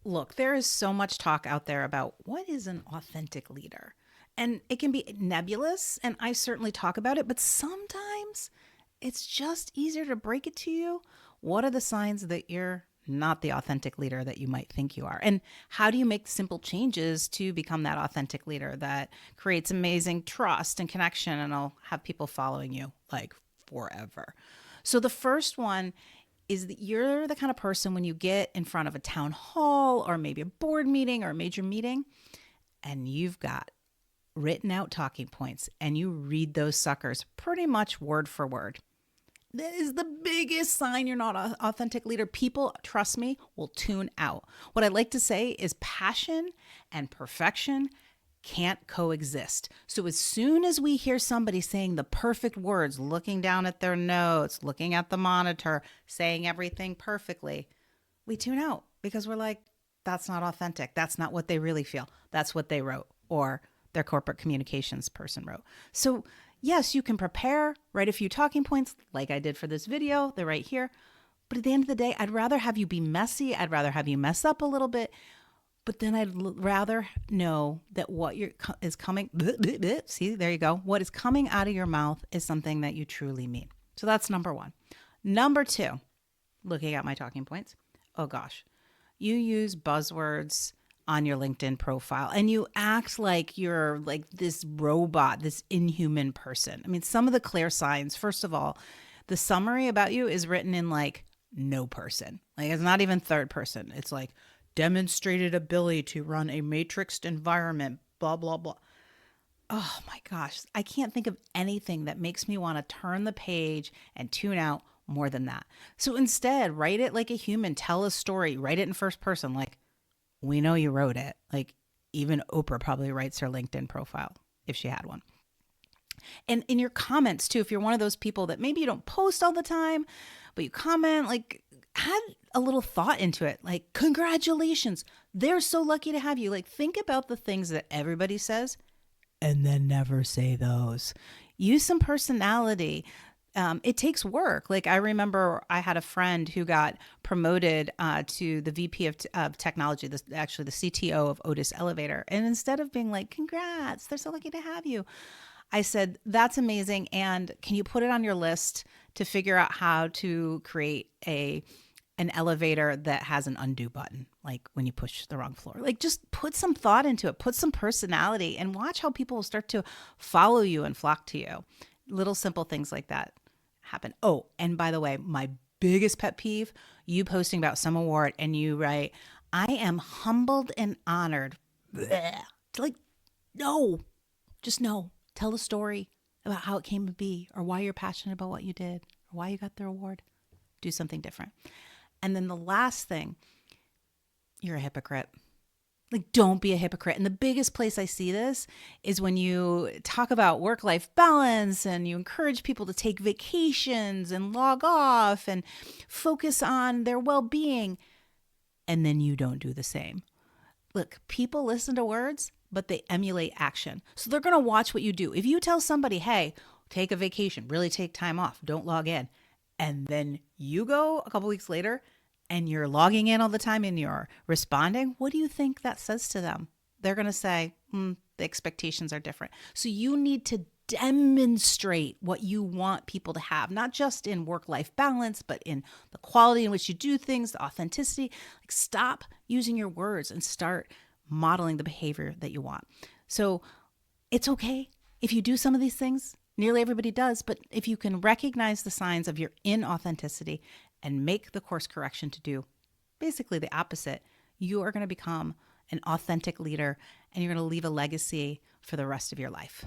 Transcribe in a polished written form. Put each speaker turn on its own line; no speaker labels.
Look, there is so much talk out there about what is an authentic leader. And it can be nebulous, and I certainly talk about it, but sometimes it's just easier to break it to you. What are the signs that you're not the authentic leader that you might think you are? And how do you make simple changes to become that authentic leader that creates amazing trust and connection and will have people following you like forever? So the first one is that you're the kind of person when you get in front of a town hall or maybe a board meeting or a major meeting and you've got written out talking points and you read those suckers pretty much word for word. That is the biggest sign you're not an authentic leader. People, trust me, will tune out. What I like to say is passion and perfection can't coexist. So as soon as we hear somebody saying the perfect words, looking down at their notes, looking at the monitor, saying everything perfectly, we tune out because we're like, that's not authentic. That's not what they really feel. That's what they wrote or their corporate communications person wrote. So yes, you can prepare, write a few talking points like I did for this video. They're right here. But at the end of the day, I'd rather have you be messy. I'd rather have you mess up a little bit. But then I'd rather know that what is coming, see, there you go. What is coming out of your mouth is something that you truly mean. So that's number one. Number two, looking at my talking points. Oh gosh, you use buzzwords on your LinkedIn profile and you act like you're like this robot, this inhuman person. I mean, some of the clear signs, first of all, the summary about you is written in like no person. Like it's not even third person. It's like demonstrated ability to run a matrixed environment, blah, blah, blah. Oh my gosh. I can't think of anything that makes me want to turn the page and tune out more than that. So instead, write it like a human, tell a story, write it in first person. Like, we know you wrote it. Like, even Oprah probably writes her LinkedIn profile if she had one. And in your comments too, if you're one of those people that maybe you don't post all the time, but you comment, like add a little thought into it. Like, congratulations. They're so lucky to have you. Like, think about the things that everybody says and then never say those. Use some personality. It takes work. Like I remember I had a friend who got promoted to the VP of technology, actually the CTO of Otis Elevator. And instead of being like, congrats, they're so lucky to have you, I said, that's amazing. And can you put it on your list to figure out how to create an elevator that has an undo button, like when you push the wrong floor? Like just put some thought into it, put some personality, and watch how people will start to follow you and flock to you. Little simple things like that happen. Oh, and by the way, my biggest pet peeve, you posting about some award and you write, I am humbled and honored. Blech. Like, no, just no. Tell a story about how it came to be or why you're passionate about what you did or why you got the award. Do something different. And then the last thing, you're a hypocrite. Like, don't be a hypocrite. And the biggest place I see this is when you talk about work-life balance and you encourage people to take vacations and log off and focus on their well-being, and then you don't do the same. Look, people listen to words, but they emulate action. So they're going to watch what you do. If you tell somebody, hey, take a vacation, really take time off, don't log in, and then you go a couple weeks later and you're logging in all the time and you're responding, what do you think that says to them? They're going to say, the expectations are different. So you need to demonstrate what you want people to have, not just in work-life balance, but in the quality in which you do things, the authenticity. Like, stop using your words and start modeling the behavior that you want. So it's okay if you do some of these things. Nearly everybody does, but if you can recognize the signs of your inauthenticity and make the course correction to do basically the opposite, you are going to become an authentic leader and you're going to leave a legacy for the rest of your life.